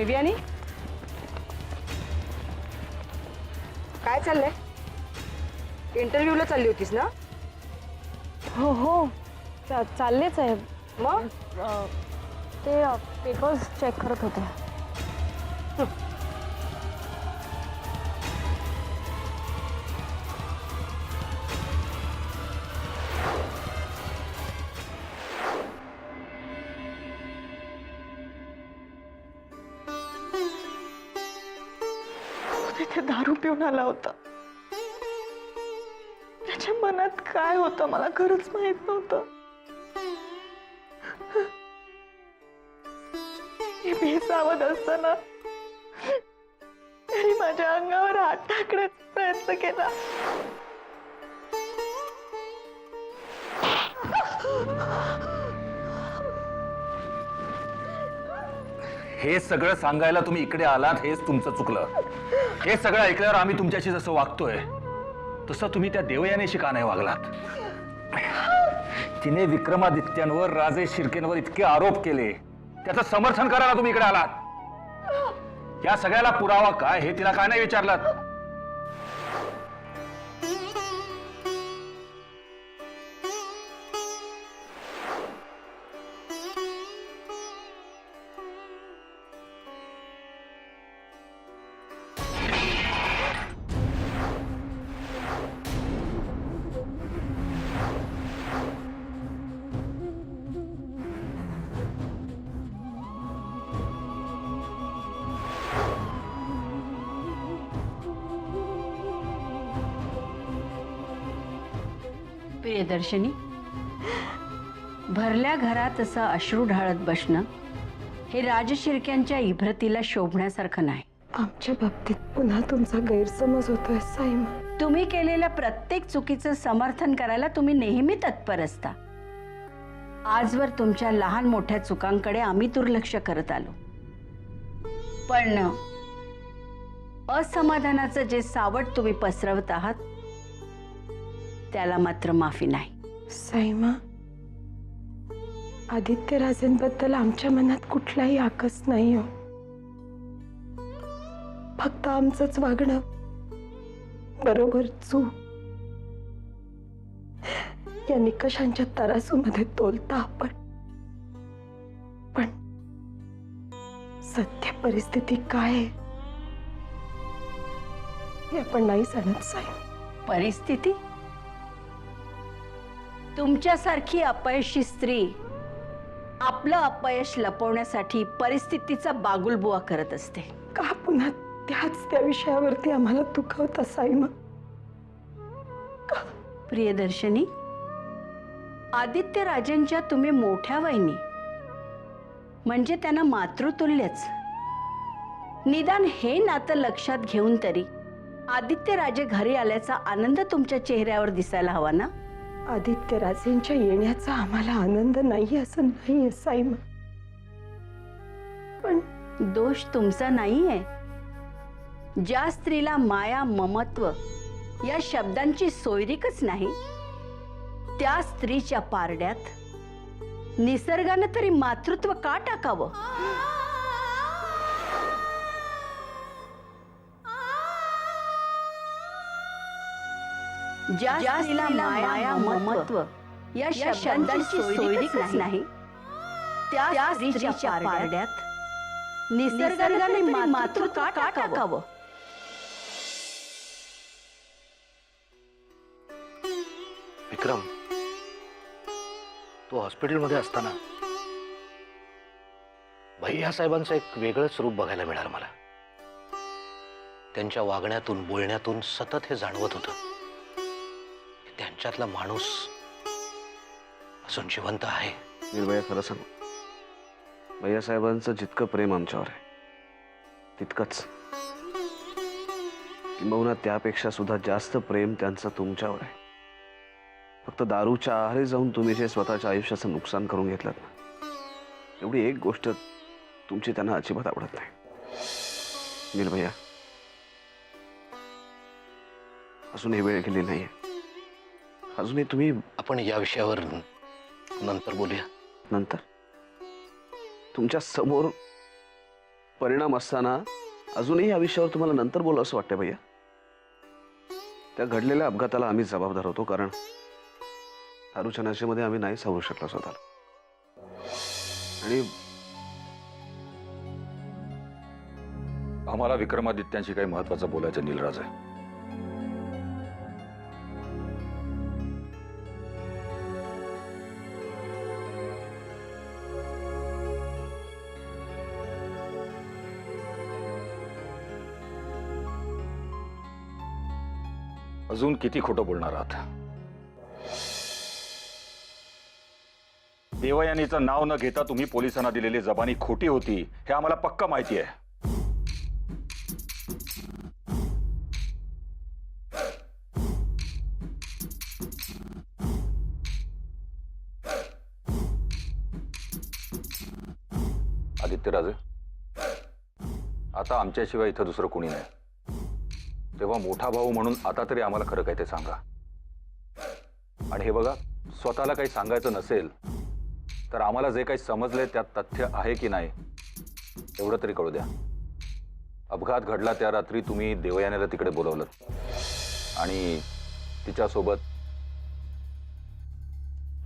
देवयानी, काय चाललंय? इंटरव्ह्यूला चालली होतीस ना? हो हो चाललेच आहे. मग ते पेपर्स चेक करत होते. तिथे दारू पिऊन आला होता. त्याच्या मनात काय होतं मला खरंच माहित नव्हतं. मी बेसावध असताना त्याने माझ्या अंगावर हात टाकण्याचा प्रयत्न केला. हे सगळं सांगायला तुम्ही इकडे आलात हेच तुमचं चुकलं. हे सगळं ऐकल्यावर आम्ही तुमच्याशी जसं वागतोय तसं तुम्ही त्या देवयानीशी का नाही वागलात? तिने विक्रमादित्यांवर, राजे शिर्केंवर इतके आरोप केले, त्याचं समर्थन करायला तुम्ही इकडे आलात. या सगळ्याला पुरावा काय हे तिला काय नाही विचारलात? प्रियदर्शनी, भरल्या घरात असं अश्रू ढाळत बसणं हे राजशिर्क्यांच्या इभ्रतीला शोभण्यासारखं नाही. आमच्या बाबतीत पुन्हा तुमचा गैरसमज होतोय साईमा. तुम्ही केलेल्या प्रत्येक चुकीचं समर्थन करायला तुम्ही नेहमी तत्पर असता. आजवर तुमच्या लहान मोठ्या चुकांकडे आम्ही दुर्लक्ष करत आलो, पण असमाधानाचं जे सावट तुम्ही पसरवत आहात त्याला मात्र माफी नाही. साईमा, आदित्य राजेंबद्दल आमच्या मनात कुठलाही आकस नाही हो. फक्त आमचंच वागणं बरोबर चूक या निकषांच्या तराजूमध्ये तोलता आपण. पण सत्य परिस्थिती काय आहे हे आपण नाही जाणत साई. परिस्थिती? तुमच्यासारखी अपयशी स्त्री आपलं अपयश लपवण्यासाठी परिस्थितीचा बागुलबुवा करत असते. का पुन्हा त्या विषयावरती आम्हाला दुखवता साईमा? प्रियदर्शनी, आदित्य राजेंच्या तुम्ही मोठ्या वहिनी, म्हणजे त्यांना मातृतुल्यच. निदान हे नातं लक्षात घेऊन तरी आदित्य राजे घरी आल्याचा आनंद तुमच्या चेहऱ्यावर दिसायला हवा ना. आदित्य राजेंच्या येण्याचा आम्हाला आनंद नाही असं नाहीये साईमा, पण दोष तुमचा नाहीये. ज्या स्त्रीला माया, ममत्व या शब्दांची सोयरीकच नाही, त्या स्त्रीच्या पारड्यात निसर्गानं तरी मातृत्व का टाकावं? ज्या स्त्रीला माया, ममत्व या शब्दांची सोयरीकच नाही, त्या स्त्रीच्या पारड्यात निसर्गाने मातृत्व का टाकावं? विक्रम, तो हॉस्पिटलमध्ये असताना भैया साहेबांचं एक वेगळंच रूप बघायला मिळालं मला. त्यांच्या वागण्यातून, बोलण्यातून सतत हे जाणवत होतं, त्यांच्यातला माणूस अजून जिवंत आहे. निर्भया, खरं सांगू, भैया साहेबांचं जितकं प्रेम आमच्यावर आहे तितकंच, किंबहुना त्यापेक्षा सुद्धा जास्त प्रेम त्यांचं तुमच्यावर आहे. फक्त दारूच्या आहारी जाऊन तुम्ही जे स्वतःच्या आयुष्याचं नुकसान करून घेतलं ना, एवढी एक गोष्ट तुमची त्यांना अजिबात आवडत नाही. निर्भया, अजूनही वेळ गेली नाहीये. अजूनही तुम्ही, आपण या विषयावर नंतर बोलूया. नंतर तुमच्या समोर परिणाम असताना अजूनही या विषयावर तुम्हाला नंतर बोला असं वाटतंय भैया? त्या घडलेल्या अपघाताला आम्ही जबाबदार होतो, कारण दारूच्या नशेमध्ये आम्ही नाही सावरू शकलो स्वतःला. आणि आम्हाला विक्रमादित्यांशी काही महत्वाचं बोलायचं नीलराज आहे. अजून किती खोटं बोलणार आहात? देवयानीचं नाव न घेता तुम्ही पोलिसांना दिलेली जबानी खोटी होती हे आम्हाला पक्का माहिती आहे. आदित्यराजे, आता आमच्याशिवाय इथं दुसरं कोणी नाही. तेव्हा मोठा भाऊ म्हणून आता तरी आम्हाला खरं काय ते सांगा. आणि हे बघा, स्वतःला काही सांगायचं नसेल तर आम्हाला जे काही समजले त्यात तथ्य आहे की नाही एवढं तरी कळू द्या. अपघात घडला त्या रात्री तुम्ही देवयानीला तिकडे बोलवलं आणि तिच्यासोबत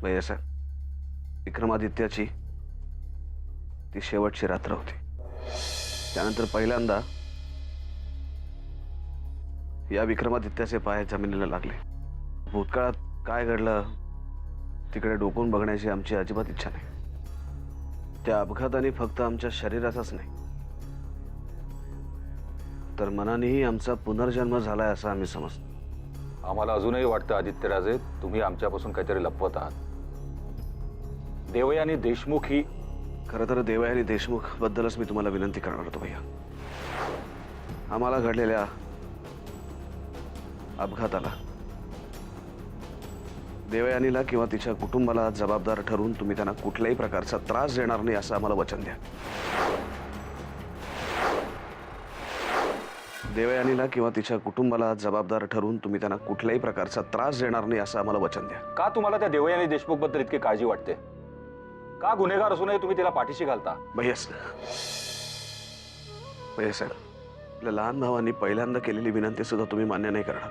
भैया साहेब, विक्रमादित्याची ती शेवटची रात्र होती. त्यानंतर पहिल्यांदा या विक्रमादित्याचे पाय जमिनीला लागले. भूतकाळात काय घडलं तिकडे डोकून बघण्याची आमची अजिबात इच्छा नाही. त्या अपघाताने फक्त आमच्या शरीराचाच नाही तर मनानेही आमचा पुनर्जन्म झालाय असं आम्ही समजतो. आम्हाला अजूनही वाटतं आदित्यराजे, तुम्ही आमच्यापासून काहीतरी लपवत आहात. देवयानी देशमुख ही खरं तर देवयानी देशमुख बद्दलच मी तुम्हाला विनंती करणार होतो भैया. आम्हाला घडलेल्या अपघाताला देवयानीला किंवा तिच्या कुटुंबाला जबाबदार ठरवून तुम्ही त्यांना कुठल्याही प्रकारचा त्रास देणार नाही असं आम्हाला वचन द्या. देवयानीला किंवा तिच्या कुटुंबाला जबाबदार ठरवून तुम्ही त्यांना कुठल्याही प्रकारचा त्रास देणार नाही असं आम्हाला वचन द्या. का तुम्हाला त्या देवयानी देशमुख बद्दल इतकी काळजी वाटते? का गुन्हेगार असूनही तुम्ही तिला पाठीशी घालता? भैया साहेब, आपल्या लहान भावांनी पहिल्यांदा केलेली विनंती सुद्धा तुम्ही मान्य नाही करणार.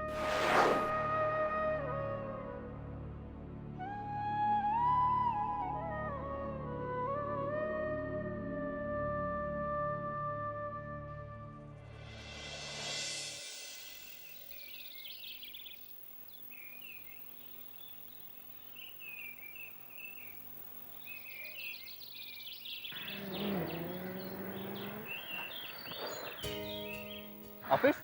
ऑफिस?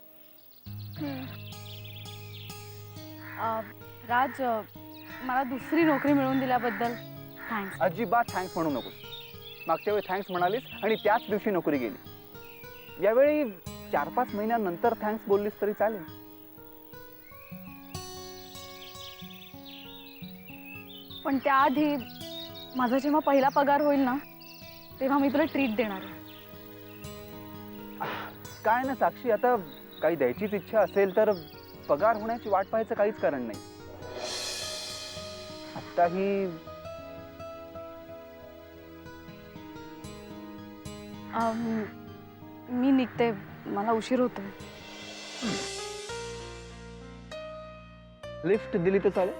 राज, मला दुसरी नोकरी मिळवून दिल्याबद्दल थँक्स. अजिबात थँक्स म्हणू नकोस. मागच्या वेळी थँक्स म्हणालीस आणि त्याच दिवशी नोकरी गेली. यावेळी 4-5 महिन्यानंतर थँक्स बोललीस तरी चालेल. पण त्याआधी माझा जेव्हा पहिला पगार होईल ना तेव्हा मी तुला ट्रीट देणार आहे. काय ना साक्षी, आता काही द्यायचीच इच्छा असेल तर पगार होण्याची वाट पाहायचं काहीच कारण नाही. आत्ताही मी निघते, मला उशीर होतोय. लिफ्ट दिली तर चालेल.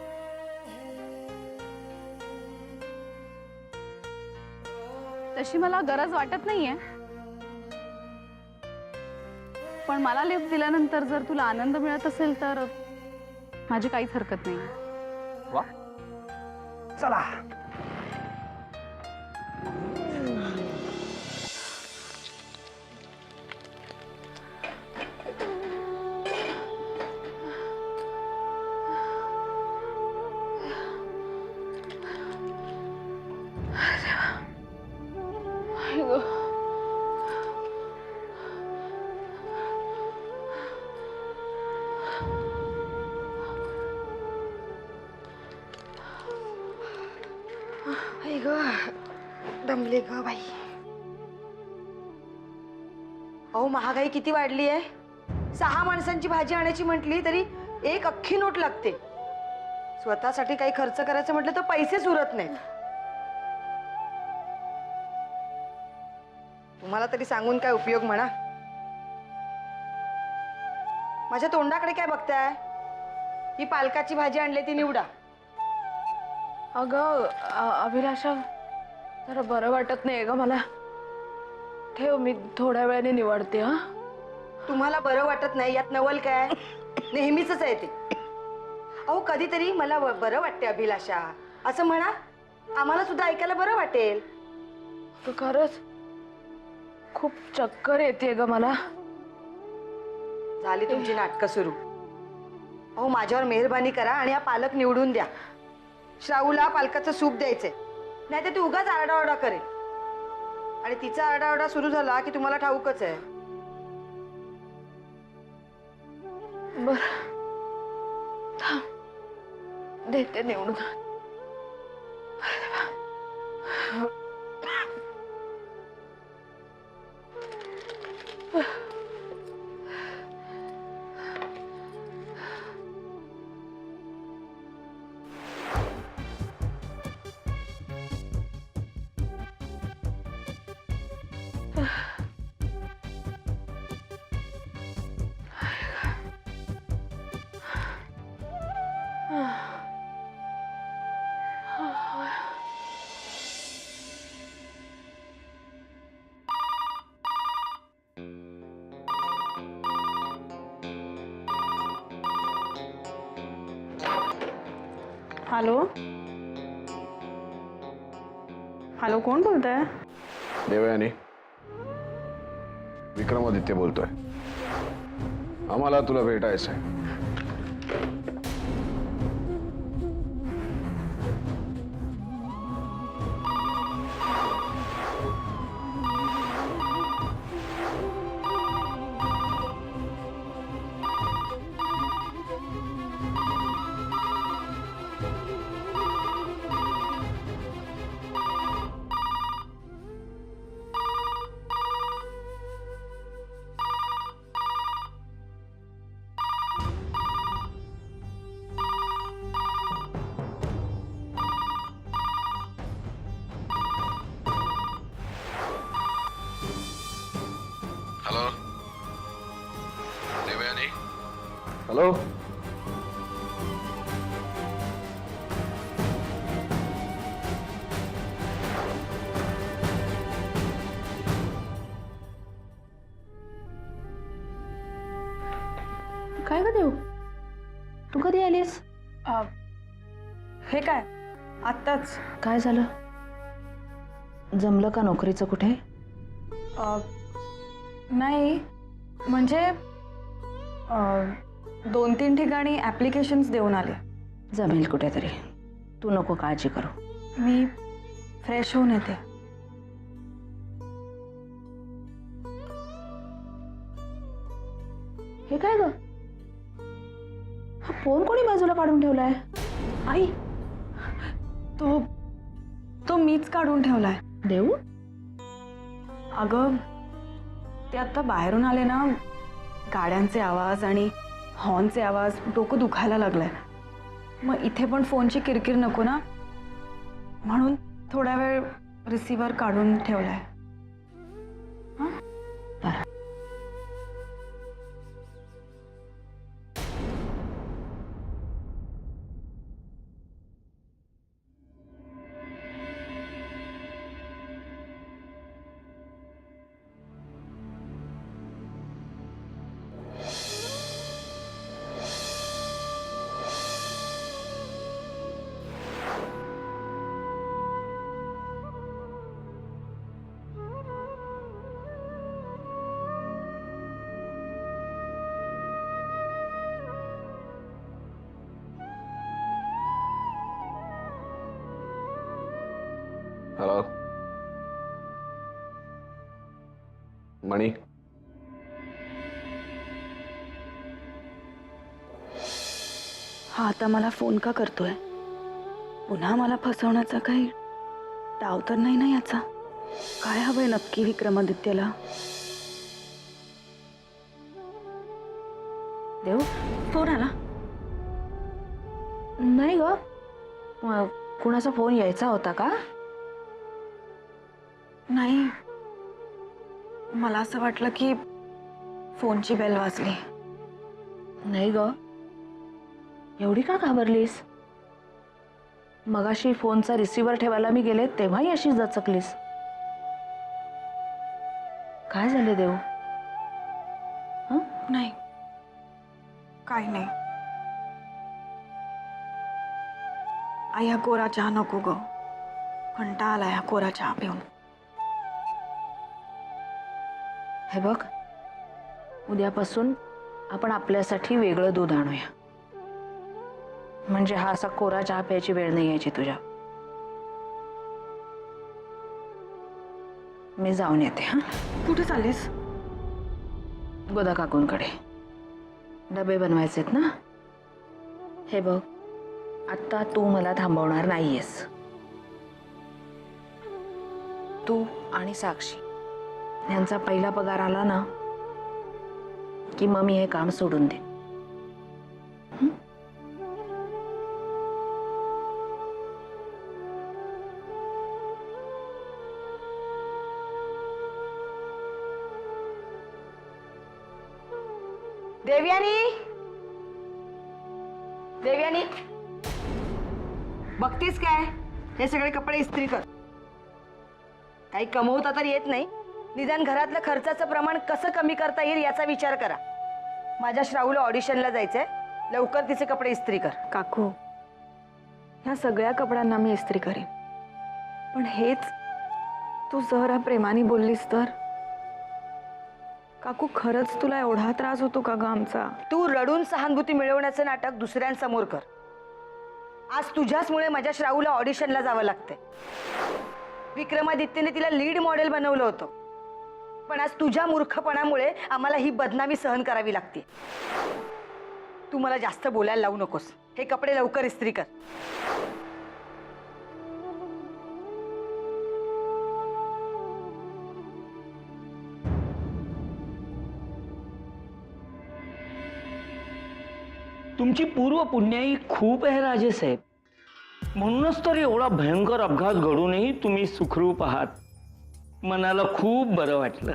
तशी मला गरज वाटत नाहीये, पण मला लिफ्ट दिल्यानंतर जर तुला आनंद मिळत असेल तर माझी काहीच हरकत नाही. वा, चला. दमले ग बाई. अहो, महागाई किती वाढली आहे. 6 माणसांची भाजी आणायची म्हटली तरी 1 अख्खी नोट लागते. स्वतःसाठी काही खर्च करायचं म्हटलं तर पैसेच उरत नाहीत. तुम्हाला तरी सांगून काय उपयोग म्हणा. माझ्या तोंडाकडे काय बघताय? ही पालकाची भाजी आणली ती निवडा. अगं अभिलाषा, जरा बरं वाटत नाही ग मला. ठेव, मी थोड्या वेळाने निवडते. हा, तुम्हाला बरं वाटत नाही यात नवल काय? नेहमीच आहे ते. अहो कधीतरी मला बरं वाटते अभिलाषा असं म्हणा. आम्हाला सुद्धा ऐकायला बरं वाटेल. तर खरंच खूप चक्कर येते ग मला. झाली तुमची नाटकं सुरू. अहो माझ्यावर मेहरबानी करा आणि हा पालक निवडून द्या. श्राऊला पालकाचं सूप द्यायचंय, नाही तर ती उगाच आरडाओरडा करेल. आणि तिचा आरडाओरडा सुरू झाला की तुम्हाला ठाऊकच आहे. बर, देते निवडून. हॅलो हॅलो, कोण बोलतंय? देवयानी, विक्रमादित्य बोलतोय. आम्हाला तुला भेटायचंय. हॅलो देवयानी. हॅलो, काय ग देऊ, तू कधी आलीस? हे काय आत्ताच? काय झालं? जमलं का नोकरीचं कुठे? नाही, म्हणजे 2-3 ठिकाणी ॲप्लिकेशन्स देऊन आले. जमेल कुठेतरी, तू नको काळजी करू. मी फ्रेश होऊन येते. हे काय ग, हा फोन कोणी बाजूला काढून ठेवलाय? आई, तो मीच काढून ठेवलाय. देऊ, अगं ते आता बाहेरून आले ना, गाड्यांचे आवाज आणि हॉर्नचे आवाज, डोकं दुखायला लागलंय. मग इथे पण फोनची किरकिर नको ना, म्हणून थोडा वेळ रिसिव्हर काढून ठेवलाय. हॅलो मणी. हा आता मला फोन का करतोय? पुन्हा मला फसवण्याचा काही डाव तर नाही ना याचा? काय हवंय नक्की विक्रमादित्यला? देव, फोन आला? नाही ग, कुणाचा फोन यायचा होता का? नाही, मला असं वाटलं की फोनची बेल वाजली. नाही ग, एवढी का घाबरलीस? मगाशी फोनचा रिसिव्हर ठेवायला मी गेले तेव्हाही अशीच दचकलीस. काय झालं देव? नाही, काय नाही. आई, हा कोरा चहा नको ग. कंटाळा आलाय हा कोरा चहा पिऊन. हे बघ, उद्यापासून आपण आपल्यासाठी वेगळं दूध आणूया. म्हणजे हा असा कोरा चहा प्यायची वेळ नाही यायची तुझ्या. मी जाऊन येते. हा, कुठे चाललीस? गोदा काकूंकडे डबे बनवायचेत ना. हे बघ, आता तू मला थांबवणार नाहीयेस. तू आणि साक्षी यांचा पहिला पगार आला ना की मग मी हे काम सोडून दे. देवयानी, देवयानी, बघतीस काय? हे सगळे कपडे इस्त्री कर. काही कमवता तर येत नाही, निदान घरातलं खर्चाचं प्रमाण कसं कमी करता येईल याचा विचार करा. माझ्या श्राऊला ऑडिशनला जायचंय, लवकर तिचे कपडे इस्त्री कर. काकू, ह्या सगळ्या कपड्यांना मी इस्त्री करीन, पण हेच तू जरा प्रेमाने बोललीस तर. काकू, खरंच तुला एवढा त्रास होतो का ग आमचा? तू रडून सहानुभूती मिळवण्याचं नाटक दुसऱ्यांसमोर कर. आज तुझ्याचमुळे माझ्या श्राऊला ऑडिशनला जावं लागतंय. विक्रमादित्यने तिला लीड मॉडेल बनवलं होतं, पण आज तुझ्या मूर्खपणामुळे आम्हाला ही बदनामी सहन करावी लागते. तू मला जास्त बोलायला लावू नकोस. हे कपडे लवकर इस्त्री कर. तुमची पूर्व पुण्याई खूप आहे राजेसाहेब. म्हणूनच तर एवढा भयंकर अपघात घडूनही तुम्ही सुखरूप आहात. मनाला खूप बरं वाटलं.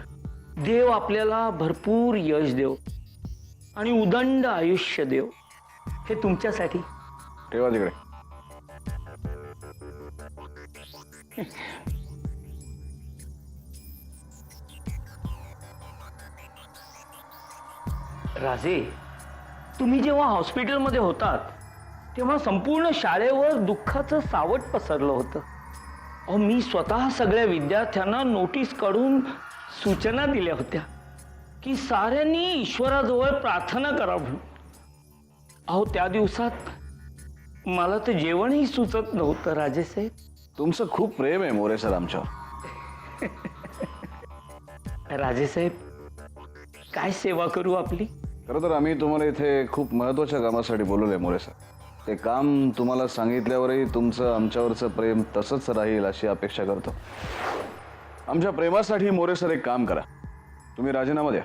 देव आपल्याला भरपूर यश देव आणि उदंड आयुष्य देव. हे तुमच्यासाठी. ठेवा तिकडे. राजे, तुम्ही जेव्हा हॉस्पिटलमध्ये होतात तेव्हा संपूर्ण शाळेवर दुःखाचं सावट पसरलं होतं. अहो, मी स्वतः सगळ्या विद्यार्थ्यांना नोटीस काढून सूचना दिल्या होत्या की साऱ्यांनी ईश्वराजवळ प्रार्थना करा म्हणून. अहो, त्या दिवसात मला तर जेवणही सुचत नव्हतं राजेसाहेब. तुमचं खूप प्रेम आहे मोरे सर आमच्यावर. राजेसाहेब, काय सेवा करू आपली? खरं तर आम्ही तुम्हाला इथे खूप महत्त्वाच्या कामासाठी बोलवलंय मोरे सर. ते काम तुम्हाला सांगितल्यावरही तुमचं आमच्यावरचं प्रेम तसंच राहील अशी अपेक्षा करतो. आमच्या प्रेमासाठी मोरे सर एक काम करा, तुम्ही राजीनामा द्या.